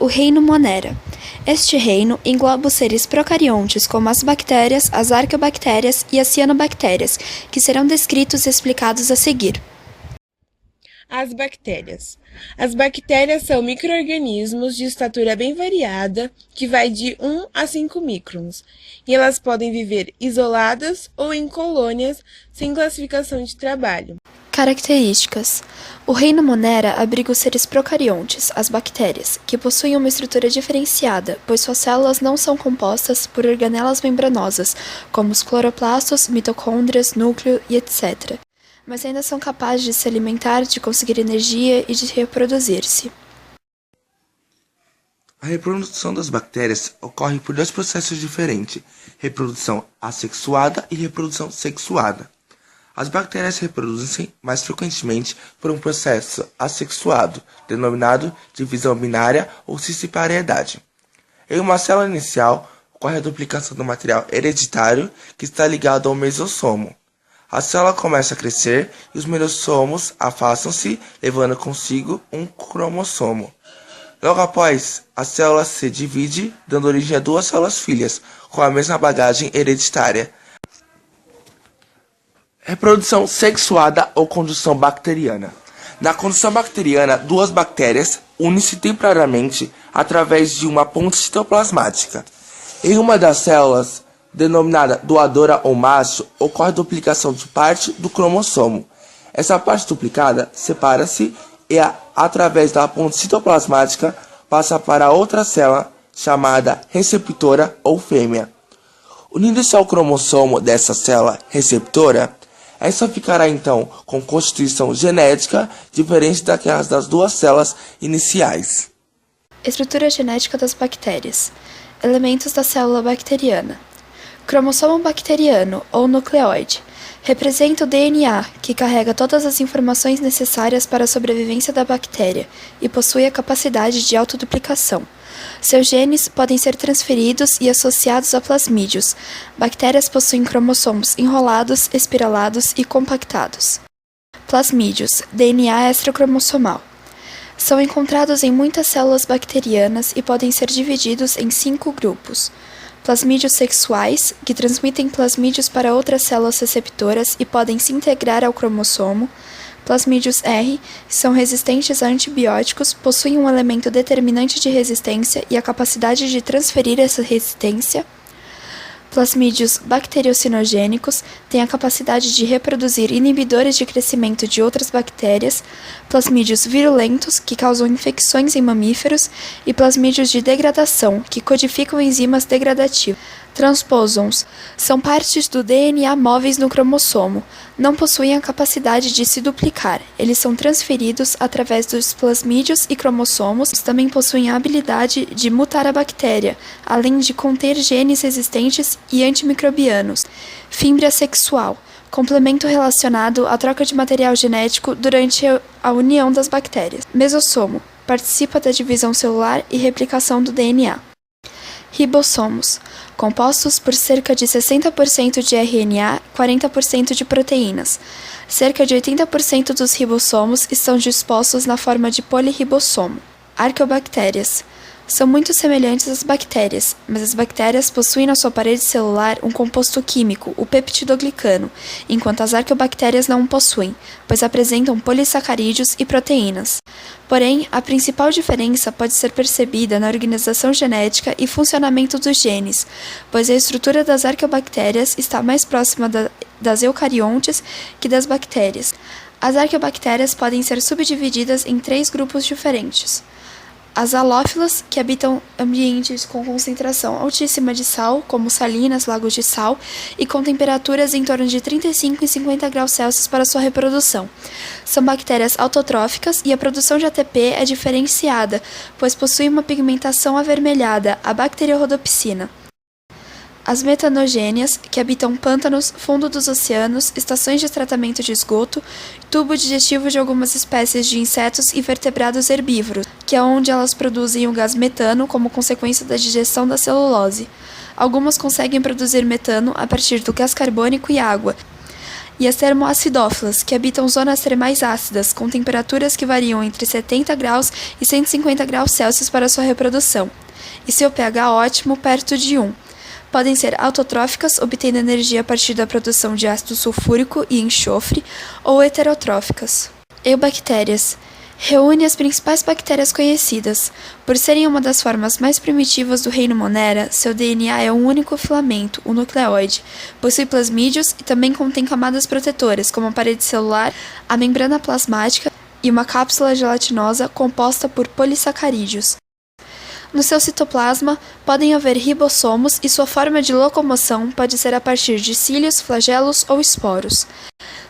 o reino Monera. Este reino engloba os seres procariontes como as bactérias, as arqueobactérias e as cianobactérias, que serão descritos e explicados a seguir. As bactérias. As bactérias são micro-organismos de estatura bem variada, que vai de 1 a 5 microns, e elas podem viver isoladas ou em colônias, sem classificação de trabalho. Características. O reino Monera abriga os seres procariontes, as bactérias, que possuem uma estrutura diferenciada, pois suas células não são compostas por organelas membranosas, como os cloroplastos, mitocôndrias, núcleo e etc., mas ainda são capazes de se alimentar, de conseguir energia e de reproduzir-se. A reprodução das bactérias ocorre por dois processos diferentes, reprodução assexuada e reprodução sexuada. As bactérias reproduzem-se mais frequentemente por um processo assexuado, denominado divisão binária ou cisparidade. Em uma célula inicial, ocorre a duplicação do material hereditário que está ligado ao mesossomo. A célula começa a crescer e os mesossomos afastam-se, levando consigo um cromossomo. Logo após, a célula se divide, dando origem a duas células filhas, com a mesma bagagem hereditária. Reprodução sexuada ou condução bacteriana. Na condução bacteriana, duas bactérias unem-se temporariamente através de uma ponte citoplasmática. Em uma das células, denominada doadora ou macho, ocorre a duplicação de parte do cromossomo. Essa parte duplicada separa-se e, através da ponte citoplasmática, passa para outra célula chamada receptora ou fêmea. Unindo-se ao cromossomo dessa célula receptora, essa ficará então com constituição genética diferente daquelas das duas células iniciais. Estrutura genética das bactérias. Elementos da célula bacteriana. Cromossomo bacteriano, ou nucleoide, representa o DNA, que carrega todas as informações necessárias para a sobrevivência da bactéria e possui a capacidade de autoduplicação. Seus genes podem ser transferidos e associados a plasmídios. Bactérias possuem cromossomos enrolados, espiralados e compactados. Plasmídios, DNA extracromossomal. São encontrados em muitas células bacterianas e podem ser divididos em 5 grupos. Plasmídios sexuais, que transmitem plasmídios para outras células receptoras e podem se integrar ao cromossomo. Plasmídios R, que são resistentes a antibióticos, possuem um elemento determinante de resistência e a capacidade de transferir essa resistência. Plasmídios bacteriocinogênicos têm a capacidade de reproduzir inibidores de crescimento de outras bactérias, plasmídios virulentos, que causam infecções em mamíferos, e plasmídios de degradação, que codificam enzimas degradativas. Transposons são partes do DNA móveis no cromossomo. Não possuem a capacidade de se duplicar. Eles são transferidos através dos plasmídios e cromossomos. Também possuem a habilidade de mutar a bactéria, além de conter genes resistentes e antimicrobianos. Fímbria sexual. Complemento relacionado à troca de material genético durante a união das bactérias. Mesossomo. Participa da divisão celular e replicação do DNA. Ribossomos, compostos por cerca de 60% de RNA e 40% de proteínas. Cerca de 80% dos ribossomos estão dispostos na forma de polirribossomo. Arqueobactérias. São muito semelhantes às bactérias, mas as bactérias possuem na sua parede celular um composto químico, o peptidoglicano, enquanto as arqueobactérias não o possuem, pois apresentam polissacarídeos e proteínas. Porém, a principal diferença pode ser percebida na organização genética e funcionamento dos genes, pois a estrutura das arqueobactérias está mais próxima das eucariontes que das bactérias. As arqueobactérias podem ser subdivididas em 3 grupos diferentes. As halófilas, que habitam ambientes com concentração altíssima de sal, como salinas, lagos de sal, e com temperaturas em torno de 35 e 50 graus Celsius para sua reprodução. São bactérias autotróficas e a produção de ATP é diferenciada, pois possuem uma pigmentação avermelhada, a bacteriorhodopsina. As metanogênias, que habitam pântanos, fundo dos oceanos, estações de tratamento de esgoto, tubo digestivo de algumas espécies de insetos e vertebrados herbívoros, que é onde elas produzem o gás metano como consequência da digestão da celulose. Algumas conseguem produzir metano a partir do gás carbônico e água, e as termoacidófilas, que habitam zonas termais ácidas, com temperaturas que variam entre 70 graus e 150 graus Celsius para sua reprodução, e seu pH ótimo perto de 1. Podem ser autotróficas, obtendo energia a partir da produção de ácido sulfúrico e enxofre, ou heterotróficas. Eubactérias. Reúne as principais bactérias conhecidas. Por serem uma das formas mais primitivas do reino Monera, seu DNA é um único filamento, o nucleoide. Possui plasmídios e também contém camadas protetoras, como a parede celular, a membrana plasmática e uma cápsula gelatinosa composta por polissacarídeos. No seu citoplasma, podem haver ribossomos e sua forma de locomoção pode ser a partir de cílios, flagelos ou esporos.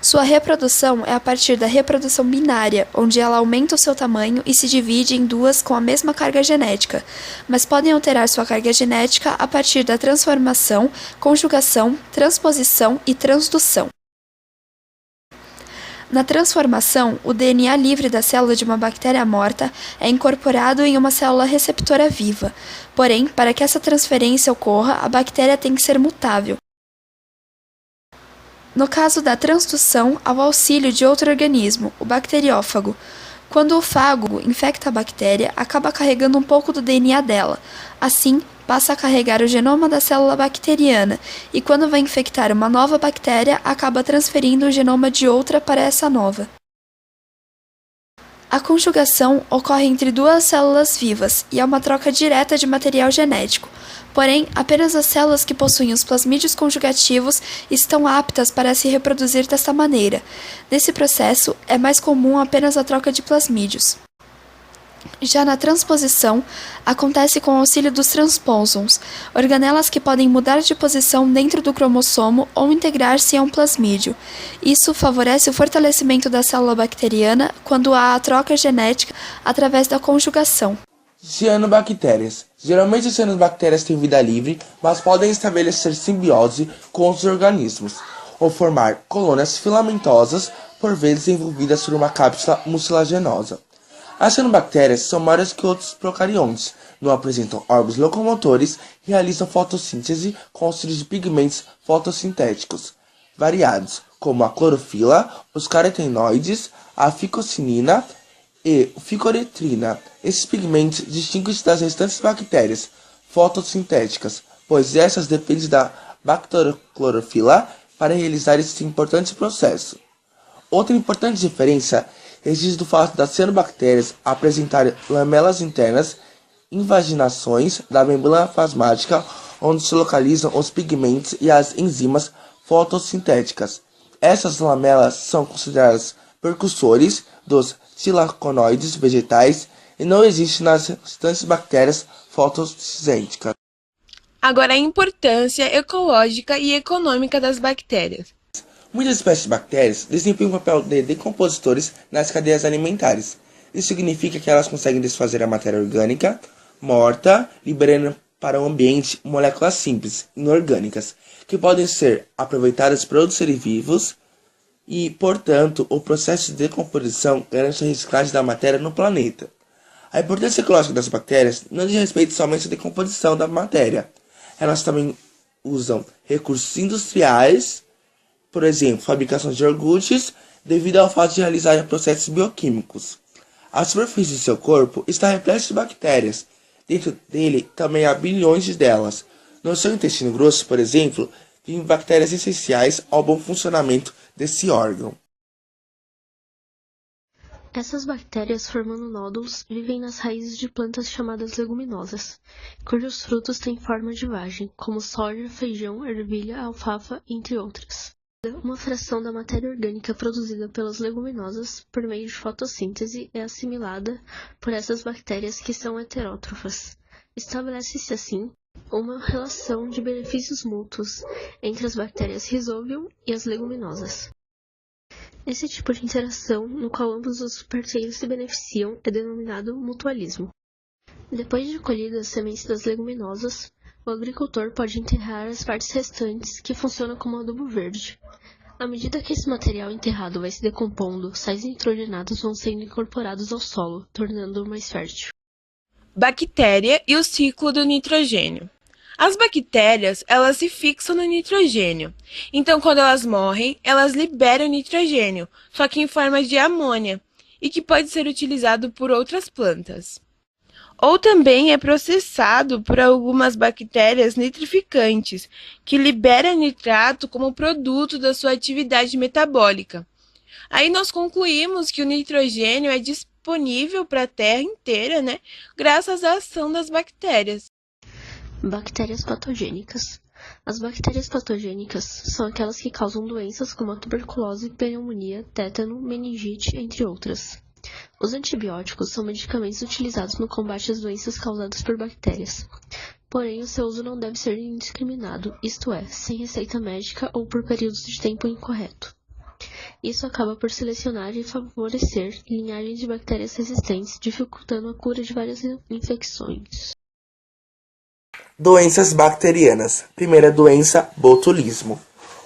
Sua reprodução é a partir da reprodução binária, onde ela aumenta o seu tamanho e se divide em duas com a mesma carga genética, mas podem alterar sua carga genética a partir da transformação, conjugação, transposição e transdução. Na transformação, o DNA livre da célula de uma bactéria morta é incorporado em uma célula receptora viva. Porém, para que essa transferência ocorra, a bactéria tem que ser mutável. No caso da transdução, ao auxílio de outro organismo, o bacteriófago. Quando o fago infecta a bactéria, acaba carregando um pouco do DNA dela. Assim, passa a carregar o genoma da célula bacteriana, e quando vai infectar uma nova bactéria, acaba transferindo o genoma de outra para essa nova. A conjugação ocorre entre duas células vivas e é uma troca direta de material genético. Porém, apenas as células que possuem os plasmídios conjugativos estão aptas para se reproduzir desta maneira. Nesse processo, é mais comum apenas a troca de plasmídios. Já na transposição, acontece com o auxílio dos transpósons, organelas que podem mudar de posição dentro do cromossomo ou integrar-se a um plasmídio. Isso favorece o fortalecimento da célula bacteriana quando há a troca genética através da conjugação. Cianobactérias. Geralmente as cianobactérias têm vida livre, mas podem estabelecer simbiose com outros organismos, ou formar colônias filamentosas, por vezes envolvidas por uma cápsula mucilaginosa. As cianobactérias são maiores que outros procariontes, não apresentam órgãos locomotores e realizam fotossíntese com auxílio de pigmentos fotossintéticos variados, como a clorofila, os carotenoides, a ficosinina e ficoretrina. Esses pigmentos distinguem-se das restantes bactérias fotossintéticas, pois essas dependem da bacteroclorofila para realizar esse importante processo. Outra importante diferença reside do fato das cianobactérias apresentarem lamelas internas, invaginações da membrana plasmática, onde se localizam os pigmentos e as enzimas fotossintéticas. Essas lamelas são consideradas precursores dos tilaconoides vegetais e não existem nas restantes bactérias fotossintéticas. Agora, a importância ecológica e econômica das bactérias. Muitas espécies de bactérias desempenham o papel de decompositores nas cadeias alimentares. Isso significa que elas conseguem desfazer a matéria orgânica morta, liberando para o ambiente moléculas simples, inorgânicas, que podem ser aproveitadas por outros seres vivos e, portanto, o processo de decomposição garante a reciclagem da matéria no planeta. A importância ecológica das bactérias não diz respeito somente à decomposição da matéria. Elas também usam recursos industriais, por exemplo, fabricação de iogurtes, devido ao fato de realizarem processos bioquímicos. A superfície de seu corpo está repleta de bactérias. Dentro dele também há bilhões delas. No seu intestino grosso, por exemplo, vivem bactérias essenciais ao bom funcionamento desse órgão. Essas bactérias, formando nódulos, vivem nas raízes de plantas chamadas leguminosas, cujos frutos têm forma de vagem, como soja, feijão, ervilha, alfafa, entre outras. Uma fração da matéria orgânica produzida pelas leguminosas por meio de fotossíntese é assimilada por essas bactérias que são heterótrofas. Estabelece-se assim uma relação de benefícios mútuos entre as bactérias Rhizobium e as leguminosas. Esse tipo de interação, no qual ambos os parceiros se beneficiam, é denominado mutualismo. Depois de colhidas as sementes das leguminosas, o agricultor pode enterrar as partes restantes, que funcionam como adubo verde. À medida que esse material enterrado vai se decompondo, sais nitrogenados vão sendo incorporados ao solo, tornando-o mais fértil. Bactéria e o ciclo do nitrogênio. As bactérias, elas se fixam no nitrogênio. Então, quando elas morrem, elas liberam nitrogênio, só que em forma de amônia, e que pode ser utilizado por outras plantas. Ou também é processado por algumas bactérias nitrificantes, que liberam nitrato como produto da sua atividade metabólica. Aí nós concluímos que o nitrogênio é disponível para a Terra inteira, né, graças à ação das bactérias. Bactérias patogênicas. As bactérias patogênicas são aquelas que causam doenças como a tuberculose, pneumonia, tétano, meningite, entre outras. Os antibióticos são medicamentos utilizados no combate às doenças causadas por bactérias. Porém, o seu uso não deve ser indiscriminado, isto é, sem receita médica ou por períodos de tempo incorreto. Isso acaba por selecionar e favorecer linhagens de bactérias resistentes, dificultando a cura de várias infecções. Doenças bacterianas. Primeira doença, botulismo.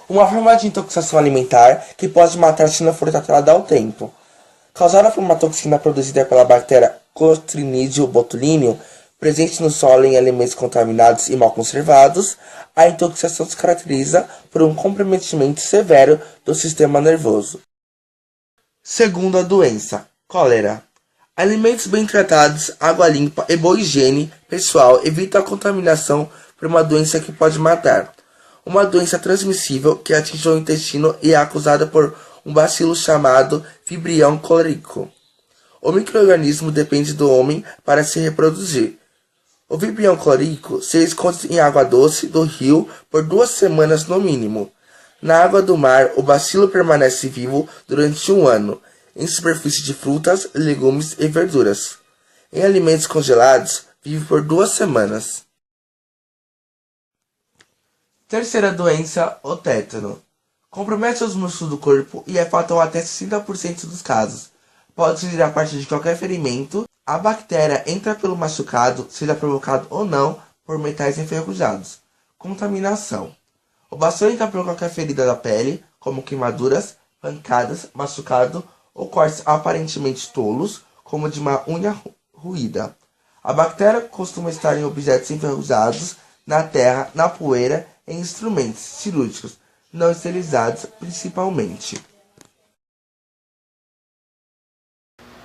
Uma forma de intoxicação alimentar que pode matar se não for tratada ao tempo. Causada por uma toxina produzida pela bactéria Clostridium botulinum, presente no solo em alimentos contaminados e mal conservados, a intoxicação se caracteriza por um comprometimento severo do sistema nervoso. Segunda doença, cólera. Alimentos bem tratados, água limpa e boa higiene pessoal evitam a contaminação por uma doença que pode matar. Uma doença transmissível que atinge o intestino e é causada por um bacilo chamado Vibrio cholerico. O micro-organismo depende do homem para se reproduzir. O Vibrio cholerico se esconde em água doce do rio por 2 semanas no mínimo. Na água do mar, o bacilo permanece vivo durante 1 ano, em superfície de frutas, legumes e verduras. Em alimentos congelados, vive por 2 semanas. Terceira doença, o tétano. Compromete os músculos do corpo e é fatal até 60% dos casos. Pode ser a partir de qualquer ferimento. A bactéria entra pelo machucado, seja provocado ou não por metais enferrujados. Contaminação. O bacilo entra por qualquer ferida da pele, como queimaduras, pancadas, machucado ou cortes aparentemente tolos, como de uma unha roída. A bactéria costuma estar em objetos enferrujados, na terra, na poeira, em instrumentos cirúrgicos, não esterilizados principalmente.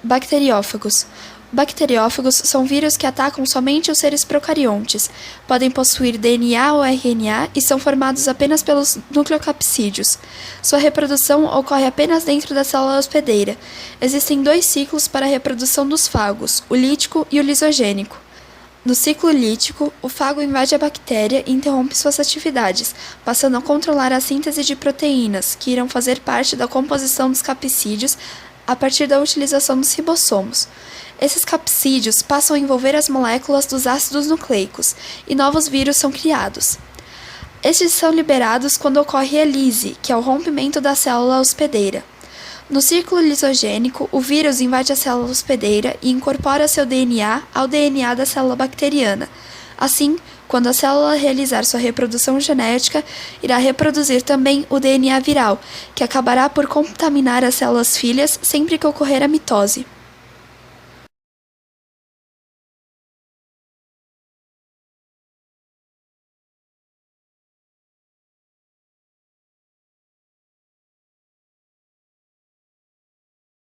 Bacteriófagos. Bacteriófagos são vírus que atacam somente os seres procariontes. Podem possuir DNA ou RNA e são formados apenas pelos nucleocapsídeos. Sua reprodução ocorre apenas dentro da célula hospedeira. Existem 2 ciclos para a reprodução dos fagos, o lítico e o lisogênico. No ciclo lítico, o fago invade a bactéria e interrompe suas atividades, passando a controlar a síntese de proteínas, que irão fazer parte da composição dos capsídeos a partir da utilização dos ribossomos. Esses capsídeos passam a envolver as moléculas dos ácidos nucleicos e novos vírus são criados. Estes são liberados quando ocorre a lise, que é o rompimento da célula hospedeira. No ciclo lisogênico, o vírus invade a célula hospedeira e incorpora seu DNA ao DNA da célula bacteriana. Assim, quando a célula realizar sua reprodução genética, irá reproduzir também o DNA viral, que acabará por contaminar as células filhas sempre que ocorrer a mitose.